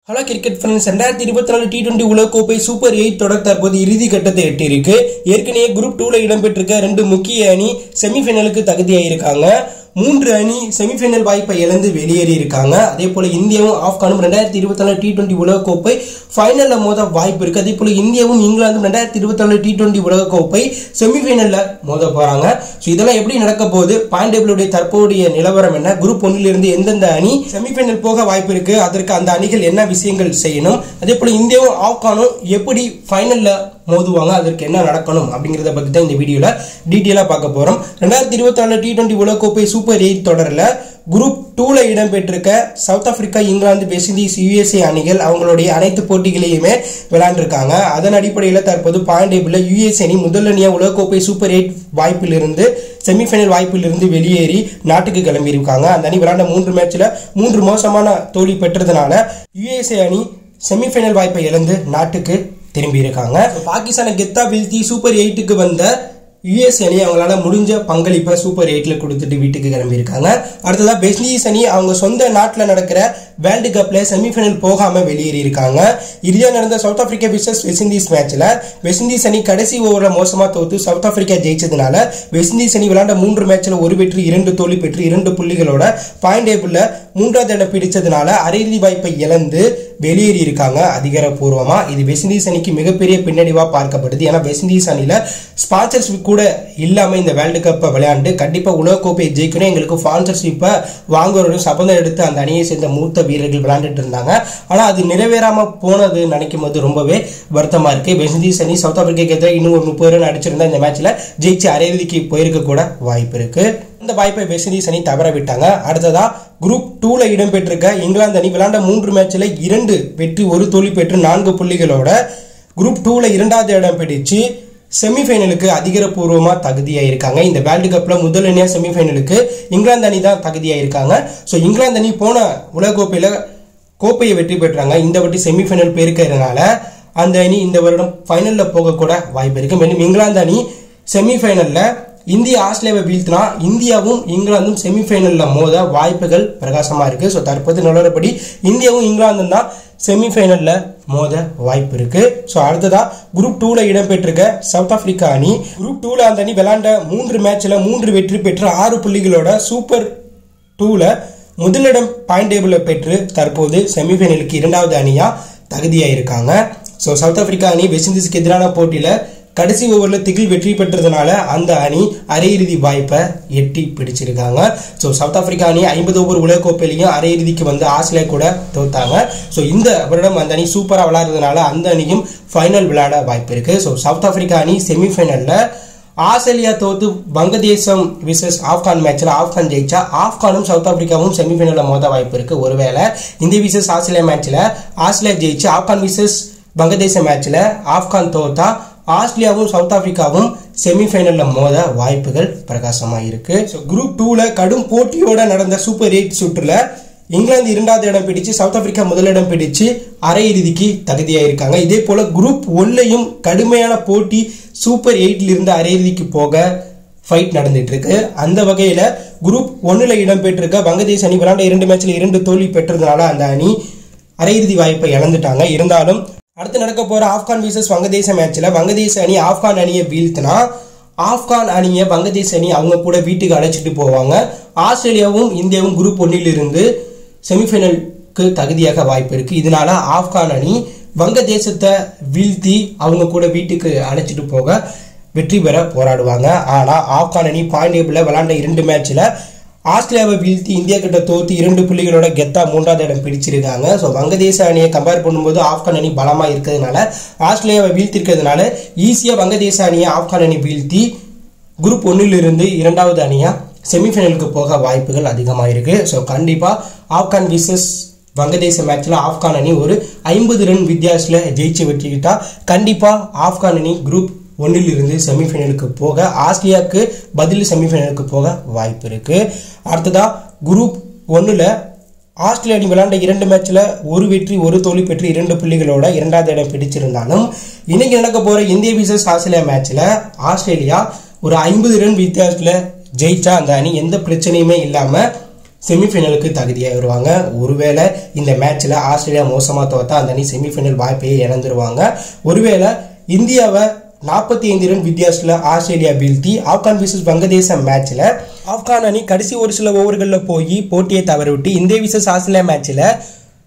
Hello cricket friends, 2024 T20 உலகக்கோப்பை super 8 தொடர் தற்போது இறுதி கட்டத்தை எட்டியிருக்கு. ஏற்கனவே குரூப் 2ல இடம்பெற்றிருக்க 2 முக்கிய அணி செமிஃபைனலுக்கு தகுதியாயிருக்காங்க. 3 அணி செமிஃபைனல் வாய்ப்பை இழந்து வெளியேறி இருக்காங்க. அதே போல இந்தியாவும் ஆப்கானும் 2024 T20 உலகக்கோப்பை ஃபைனல்ல மோத வாய்ப்பு இருக்கு. அதே போல இந்தியாவும் இங்கிலாந்தும் 2024 T20 உலகக்கோப்பை செமிஃபைனல்ல மோத போறாங்க. இதெல்லாம் எப்படி நடக்க போகுது, பாயிண்ட் டேபிளுடைய தற்போதைய நிலவரம் என்ன, குரூப் 1ல இருந்து எந்தெந்த அணி செமிஃபைனல் போக வாய்ப்பு இருக்கு, அதற்கு அந்த அணிகள் என்ன விஷயங்கள் செய்யணும், அதே போல இந்தியாவும் ஆப்கானும் எப்படி ஃபைனல்ல மோதுவாங்க, அதற்கு என்ன நடக்கணும் அப்படிங்கறத பத்தி தான் இந்த வீடியோல டீடைலா பார்க்க போறோம். 2024 T20 உலகக்கோப்பை சூப்பர் 8 தொடர்ல குரூப் 2ல இடம்பெற்றிருக்க South Africa, England, West Indies, USA அணிகள் அவங்களுடைய அனைத்து போட்டிகளையுமே விளையாண்டிருக்காங்க. அதன் அடிப்படையில் தற்போது பாயிண்ட் டேபிள்ல US அணி முதல் அணியா உலகக்கோப்பை சூப்பர் 8 வாய்ப்பிலிருந்து செமிஃபைனல் வாய்ப்பிலிருந்து வெளியேறி நாட்டுக்கு கிளம்பி இருக்காங்க. அந்த அணி விளையாண்ட 3 மேட்ச்ல 3 மோசமான தோல்வி பெற்றதுனால USA அணி செமிஃபைனல் வாய்ப்பை இழந்து நாட்டுக்கு திரும்பி இருக்காங்க. பாகிஸ்தானை கெத்தா வீழ்த்தி சூப்பர் 8க்கு வந்த US அணி அவங்களால முடிஞ்ச பங்களிப்பை சூப்பர் 8ல கொடுத்துட்டு வீட்டுக்கு கிளம்பி இருக்காங்க. அடுத்ததா வெஸ்ட் இண்டீஸ் அணி அவங்க சொந்த நாட்டில் நடக்கிற வேர்ல்டு கப்ல செமிஃபைனல் போகாம வெளியேறி இருக்காங்க. இறுதியா நடந்த South Africa versus West Indies மேட்ச்ல வெஸ்ட் இண்டீஸ் அணி கடைசி ஓவர்ல மோசமா தோத்து சவுத் ஆப்பிரிக்கா ஜெயிச்சதுனால வெஸ்ட் இண்டீஸ் அணி விளையாண்ட 3 மேட்ச்ல 1 வெற்றி 2 தோல்வி பெற்று 2 புள்ளிகளோட பாயிண்ட் டேபிள்ல 3வது இடம் பிடிச்சதுனால அரையிறுதி வாய்ப்பை இழந்து வெளியேறி இருக்காங்க அதிகாரப்பூர்வமா. இது வெஸ்ட் இண்டீஸ் அணிக்கு மிகப்பெரிய பின்னடைவா பார்க்கப்படுது. ஏன்னா வெஸ்ட் இண்டீஸ் அணியில ஸ்பான்சர்ஷிப் கூட இல்லாம இந்த வேர்ல்டு கப்பை விளையாண்டு கண்டிப்பா உலகக்கோப்பையை ஜெயிக்கணும், எங்களுக்கு ஸ்பான்சர்ஷிப்பை வாங்குறோம் சபதம் எடுத்து அந்த அணியை சேர்ந்த மூத்த வீரர்கள் விளையாண்டுட்டு இருந்தாங்க. ஆனா அது நிறைவேறாம போனது நினைக்கும் போது ரொம்பவே வருத்தமா இருக்கு. வெஸ்ட் இண்டீஸ் அணி சவுத் ஆப்பிரிக்காக்கு எதிராக இன்னும் ஒரு 30 ரன் அடிச்சிருந்தா இந்த மேட்ச்ல ஜெயிச்சு அரையிறுதிக்கு போயிருக்க கூட வாய்ப்பு இருக்கு. இந்த வாய்ப்பை வெஸ்ட் இண்டீஸ் அணி தவற விட்டாங்க. அடுத்ததா குரூப் 2ல இடம்பெற்றிருக்க இங்கிலாந்து அணி விளையாண்ட 3 மேட்ச்ல 2 வெற்றி 1 தோல்வி பெற்று 4 புள்ளிகளோட குரூப் 2ல 2வது இடம் பிடிச்சு செமிஃபைனலுக்கு அதிகாரப்பூர்வமா தகுதியாயிருக்காங்க. இந்த வேர்ல்டு கப்ல முதல் அணியா செமிஃபைனலுக்கு இங்கிலாந்து அணி தான் தகுதியாயிருக்காங்க. ஸோ இங்கிலாந்து அணி போன உலகக்கோப்பையில கோப்பையை வெற்றி பெற்றாங்க. இந்த வாட்டி செமிஃபைனல் போயிருக்கிறதுனால அந்த அணி இந்த வருடம் ஃபைனல்ல போக கூட வாய்ப்பு இருக்கு. மேலும் இங்கிலாந்து அணி செமிஃபைனல்ல இந்தியா ஆஸ்திரேலியாவை வீழ்த்தினா இந்தியாவும் இங்கிலாந்தும் செமிஃபைனல்ல மோத வாய்ப்புகள் பிரகாசமா இருக்கு. ஸோ தற்போது நிலவரப்படி இந்தியாவும் இங்கிலாந்தும் தான் செமிஃபைனல்ல மோத வாய்ப்பு இருக்கு. ஸோ அடுத்ததா குரூப் 2ல இடம்பெற்றிருக்க சவுத் ஆப்பிரிக்கா அணி குரூப் 2ல அந்த அணி விளையாண்ட 3 மேட்ச்ல 3 வெற்றி பெற்று 6 புள்ளிகளோட சூப்பர் 2ல முதலிடம் பாயிண்ட் டேபிள்ல பெற்று தற்போது செமிஃபைனலுக்கு 2வது அணியா தகுதியாயிருக்காங்க. ஸோ சவுத் ஆப்பிரிக்கா அணி வெஸ்ட் இண்டீஸ்க்கு எதிரான போட்டியில கடைசி ஓவர்ல திகில் வெற்றி பெற்றதுனால அந்த அணி அரையிறுதி வாய்ப்பை எட்டி பிடிச்சிருக்காங்க. ஸோ சவுத் ஆப்பிரிக்கா அணி 50 ஓவர் உலகக்கோப்பையிலையும் அரையிறுதிக்கு வந்து ஆஸ்திரேலியா கூட தோத்தாங்க. ஸோ இந்த வருடம் அந்த அணி சூப்பரா விளையாடுறதுனால அந்த அணியும் ஃபைனல் விளையாட வாய்ப்பு இருக்கு. ஸோ சவுத் ஆப்பிரிக்கா அணி செமிஃபைனல்ல ஆஸ்திரேலியா தோத்து வங்கதேசம் விசஸ் ஆப்கான் மேட்ச்ல ஆப்கான் ஜெயிச்சா ஆப்கானும் சவுத் ஆப்பிரிக்காவும் செமிஃபைனல்ல மோத வாய்ப்பு இருக்கு. ஒருவேளை இந்தியா விசஸ் ஆஸ்திரேலியா மேட்ச்ல ஆஸ்திரேலியா ஜெயிச்சு ஆப்கான் விசஸ் வங்கதேசம் மேட்ச்ல ஆப்கான் தோத்தா ஆஸ்திரேலியாவும் சவுத் ஆப்பிரிக்காவும் செமிஃபைனல்ல மோத வாய்ப்புகள் பிரகாசமா இருக்கு. குரூப் 2ல கடும் போட்டியோட நடந்த சூப்பர் 8 சுற்றுல இங்கிலாந்து 2வது இடம் பிடிச்சு சவுத் ஆப்பிரிக்கா முதலிடம் பிடிச்சு அரையிறுதிக்கு தகுதியாயிருக்காங்க. இதே போல குரூப் 1லையும் கடுமையான போட்டி சூப்பர் 8ல இருந்து அரையிறுதிக்கு போக ஃபைட் நடந்துட்டு இருக்கு. அந்த வகையில குரூப் 1ல இடம்பெற்றிருக்க வங்கதேச அணி விளையாண்ட 2 மேட்ச்ல 2 தோல்வி பெற்றதுனால அந்த அணி அரையிறுதி வாய்ப்பை இழந்துட்டாங்க. இருந்தாலும் அடுத்து நடக்க போற ஆப்கான் விசஸ் வங்கதேச மேட்ச்ல வங்கதேச அணி ஆப்கான் அணியை வீழ்த்தினா ஆப்கான் அணியை வங்கதேச அணி அவங்க கூட வீட்டுக்கு அழைச்சிட்டு போவாங்க. ஆஸ்திரேலியாவும் இந்தியாவும் குரூப் 1ல் இருந்து செமிஃபைனலுக்கு தகுதியாக வாய்ப்பு இருக்கு. இதனால ஆப்கான் அணி வங்கதேசத்தை வீழ்த்தி அவங்க கூட வீட்டுக்கு அழைச்சிட்டு போக வெற்றி பெற போராடுவாங்க. ஆனா ஆப்கான் அணி பாயிண்ட் டேபிள்ல விளையாண்ட 2 மேட்ச்ல ஆஸ்திரேலியாவை வீழ்த்தி இந்தியா கிட்ட தோத்து 2 புள்ளிகளோட கெத்தா 3வது இடம் பிடிச்சிருக்காங்க. ஸோ வங்கதேச அணியை கம்பேர் பண்ணும்போது ஆப்கான் அணி பலமா இருக்கிறதுனால ஆஸ்திரேலியாவை வீழ்த்திருக்கிறதுனால ஈஸியா வங்கதேச அணியை ஆப்கான் அணி வீழ்த்தி குரூப் 1ல் இருந்து 2வது அணியா செமிஃபைனலுக்கு போக வாய்ப்புகள் அதிகமாக இருக்கு. ஸோ கண்டிப்பா ஆப்கான் விசஸ் வங்கதேச மேட்ச்ல ஆப்கான் அணி ஒரு 50 ரன் வித்தியாசத்துல ஜெயிச்சு வெற்றிக்கிட்டா கண்டிப்பா ஆப்கான் அணி குரூப் 1ல் இருந்து செமிஃபைனலுக்கு போக ஆஸ்திரேலியாவுக்கு பதில் செமிஃபைனலுக்கு போக வாய்ப்பு இருக்கு. அடுத்ததா குரூப் 1ல ஆஸ்திரேலியா அணி விளையாண்ட 2 மேட்ச்ல 1 வெற்றி 1 தோல்வி பெற்று 2 புள்ளிகளோட 2வது இடம் பிடிச்சிருந்தாலும் இன்னைக்கு நடக்க போற இந்தியா விசஸ் ஆஸ்திரேலியா மேட்ச்ல ஆஸ்திரேலியா ஒரு 50 ரன் வித்தியாசத்துல ஜெயிச்சா அந்த அணி எந்த பிரச்சனையுமே இல்லாம செமிஃபைனலுக்கு தகுதியாக வருவாங்க. ஒருவேளை இந்த மேட்ச்ல ஆஸ்திரேலியா மோசமா தோத்தா அந்த அணி செமிஃபைனல் வாய்ப்பையே இழந்துருவாங்க. ஒருவேளை இந்தியாவை 45 ரன் வித்தியாசத்துல ஆஸ்திரேலியா வீழ்த்தி ஆப்கான் விசஸ் வங்கதேசம் மேட்ச்ல ஆப்கான் அணி கடைசி ஒரு சில ஓவர்களில் போய் போட்டியை தவறவிட்டு இந்தியா விசஸ் ஆஸ்திரேலியா மேட்ச்ல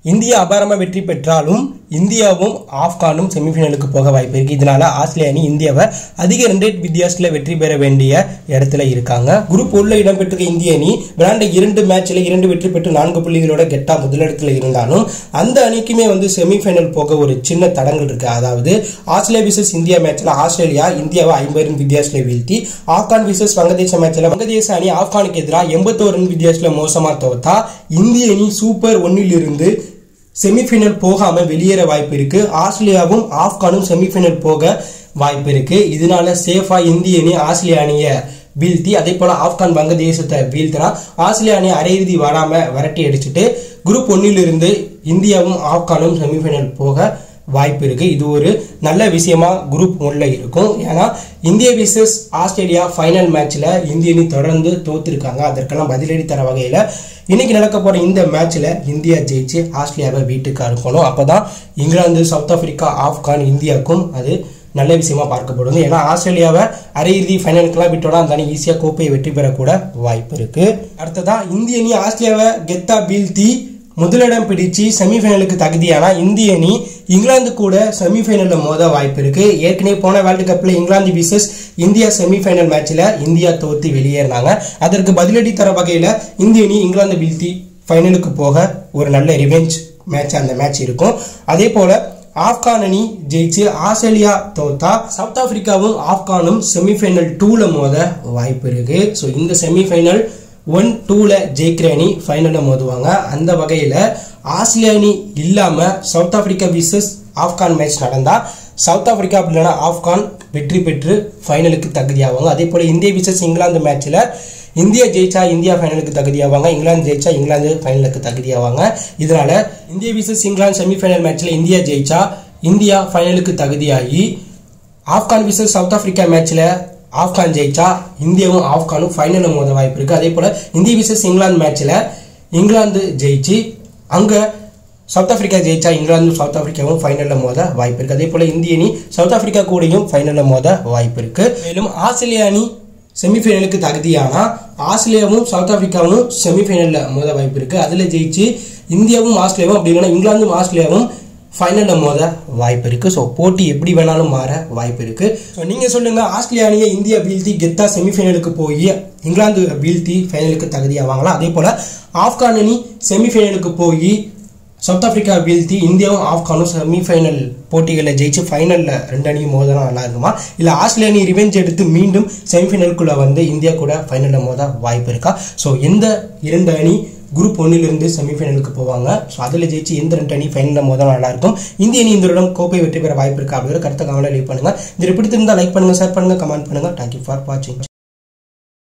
இந்தியா அபாரமா வெற்றி பெற்றாலும் இந்தியாவும் ஆப்கானும் செமிஃபைனலுக்கு போக வாய்ப்பு இருக்கு. இதனால ஆஸ்திரேலியா அணி இந்தியாவை அதிக ரன் ரேட் வித்தியாசத்துல வெற்றி பெற வேண்டிய இடத்துல இருக்காங்க. குரூப் உள்ள இடம்பெற்றிருக்க இந்திய அணி விளையாண்ட 2 மேட்ச்ல 2 வெற்றி பெற்று 4 புள்ளிகளோட கெட்டா முதலிடத்துல இருந்தாலும் அந்த அணிக்குமே செமிஃபைனல் போக ஒரு சின்ன தடங்கள் இருக்கு. அதாவது ஆஸ்திரேலியா விசஸ் இந்தியா மேட்ச்ல ஆஸ்திரேலியா இந்தியாவை 50 ரன் வித்தியாசத்துல வீழ்த்தி, ஆப்கான் விசஸ் வங்கதேச மேட்ச்ல வங்கதேச அணி ஆப்கானுக்கு எதிராக 81 ரன் வித்தியாசத்துல மோசமா தோத்தா இந்திய அணி சூப்பர் 1 இருந்து செமிஃபைனல் போகாம வெளியேற வாய்ப்பு இருக்கு. ஆஸ்திரேலியாவும் ஆப்கானும் செமிஃபைனல் போக வாய்ப்பு இருக்கு. இதனால சேஃபா இந்திய அணி ஆஸ்திரேலியா அணியை வீழ்த்தி அதே போல ஆப்கான் வங்கதேசத்தை வீழ்த்தினா ஆஸ்திரேலியா அணி அரையிறுதி வராம விரட்டி அடிச்சுட்டு குரூப் 1 இருந்து இந்தியாவும் ஆப்கானும் செமிஃபைனல் போக வாய்ப்பு இருக்கு. இது ஒரு நல்ல விஷயமா குரூப் 1 இருக்கும். ஏன்னா இந்தியா விசஸ் ஆஸ்திரேலியா ஃபைனல் மேட்ச்ல இந்திய அணி தொடர்ந்து தோத்திருக்காங்க. அதற்கெல்லாம் பதிலடி தர வகையில இன்னைக்கு நடக்க போற இந்த மேட்ச்ல இந்தியா ஜெயிச்சு ஆஸ்திரேலியாவை வீட்டுக்கு அனுப்பணும். அப்பதான் இங்கிலாந்து, சவுத் ஆப்பிரிக்கா, ஆப்கான், இந்தியாவுக்கும் அது நல்ல விஷயமா பார்க்கப்படும். ஏன்னா ஆஸ்திரேலியாவை அரையிறுதி ஃபைனலுக்குலாம் விட்டோட அந்த அணி ஈஸியா கோப்பையை வெற்றி பெறக்கூட வாய்ப்பு இருக்கு. அடுத்ததான் இந்திய அணி ஆஸ்திரேலியாவை கெத்தா வீழ்த்தி முதலிடம் பிடிச்சு செமிஃபைனலுக்கு தகுதியானா இந்திய அணி இங்கிலாந்து கூட செமிஃபைனல்ல மோத வாய்ப்பு இருக்கு. ஏற்கனவே போன வேர்ல்டு கப்ல இங்கிலாந்து விசஸ் இந்தியா செமிஃபைனல் மேட்ச்ல இந்தியா தோத்து வெளியேறினாங்க. அதற்கு பதிலடி தர வகையில இந்திய அணி இங்கிலாந்து வீழ்த்தி ஃபைனலுக்கு போக ஒரு நல்ல ரிவெஞ்ச் மேட்ச் அந்த மேட்ச் இருக்கும். அதே போல ஆப்கான் அணி ஜெயிச்சு ஆஸ்திரேலியா தோத்தா சவுத் ஆப்பிரிக்காவும் ஆப்கானும் செமிஃபைனல் 2ல மோத வாய்ப்பு இருக்கு. ஸோ இந்த செமிஃபைனல் 1-2ல ஜெயிக்கிற அணி ஃபைனல்ல மோதுவாங்க. அந்த வகையில ஆஸ்திரேலியா அணி இல்லாம South Africa versus Afghan match நடந்தா சவுத் ஆப்பிரிக்கா அப்படி இல்லைன்னா ஆப்கான் வெற்றி பெற்று ஃபைனலுக்கு தகுதியாவாங்க. அதே போல இந்தியா விசஸ் இங்கிலாந்து மேட்ச்ல இந்தியா ஜெயிச்சா இந்தியா ஃபைனலுக்கு தகுதியாவாங்க, இங்கிலாந்து ஜெயிச்சா இங்கிலாந்து ஃபைனலுக்கு தகுதியாவாங்க. இதனால இந்தியா விசஸ் இங்கிலாந்து செமிஃபைனல் மேட்ச்ல இந்தியா ஜெயிச்சா இந்தியா ஃபைனலுக்கு தகுதியாகி, ஆப்கான் விசஸ் சவுத் ஆப்பிரிக்கா மேட்ச்ல ஆப்கான் ஜெயிச்சா இந்தியாவும் ஆப்கானும் ஃபைனல்ல மோத வாய்ப்பு இருக்கு. அதே போல இந்தியா விசஸ் இங்கிலாந்து மேட்ச்ல இங்கிலாந்து ஜெயிச்சு அங்க சவுத் ஆப்பிரிக்கா ஜெயிச்சா இங்கிலாந்து சவுத் ஆப்பிரிக்காவும் ஃபைனல்ல மோத வாய்ப்பு இருக்கு. அதே போல இந்திய அணி சவுத் ஆப்பிரிக்கா கூடயும் ஃபைனல்ல மோத வாய்ப்பு இருக்கு. மேலும் ஆஸ்திரேலியா அணி செமிஃபைனலுக்கு தகுதியானா ஆஸ்திரேலியாவும் சவுத் ஆப்பிரிக்காவும் செமிஃபைனல்ல மோத வாய்ப்பு இருக்கு. அதுல ஜெயிச்சு இந்தியாவும் ஆஸ்திரேலியாவும் அப்படி இல்லைன்னா இங்கிலாந்தும் ஆஸ்திரேலியாவும் ஃபைனல்ல மோத வாய்ப்பு இருக்கு. ஸோ போட்டி எப்படி வேணாலும் மாற வாய்ப்பு இருக்கு. ஸோ நீங்க சொல்லுங்க, ஆஸ்திரேலியா அணியை இந்தியா வீழ்த்தி கெத்தா செமிஃபைனலுக்கு போய் இங்கிலாந்து வீழ்த்தி ஃபைனலுக்கு தகுதியாவாங்களா? அதே போல ஆப்கான் அணி செமிஃபைனலுக்கு போய் சவுத் ஆப்பிரிக்கா வீழ்த்தி இந்தியாவும் ஆப்கானும் செமிஃபைனல் போட்டிகளில் ஜெயிச்சு ஃபைனல்ல 2 அணியும் மோதனா நல்லா இருக்குமா? இல்ல ஆஸ்திரேலியா அணி ரிவெஞ்ச் எடுத்து மீண்டும் செமிஃபைனலுக்குள்ள இந்தியா கூட ஃபைனல்ல மோத வாய்ப்பு இருக்கா? ஸோ எந்த 2 அணி குரூப் 1 செமிஃபைனலுக்கு போவாங்க? ஸோ அதில் ஜெயிச்சு எந்த 2 அணி ஃபைனலில் மோத நல்லா இருக்கும்? இந்திய அணி இந்த வருடம் கோப்பை வெற்றி பெற வாய்ப்பு இருக்கா அப்படிங்கிற கருத்தை கமெண்ட்ல லீவ் பண்ணுங்க. இது பிடித்திருந்தா லைக் பண்ணுங்க, ஷேர் பண்ணுங்க, கமெண்ட் பண்ணுங்க. தேங்க்யூ ஃபார் வாட்சிங்.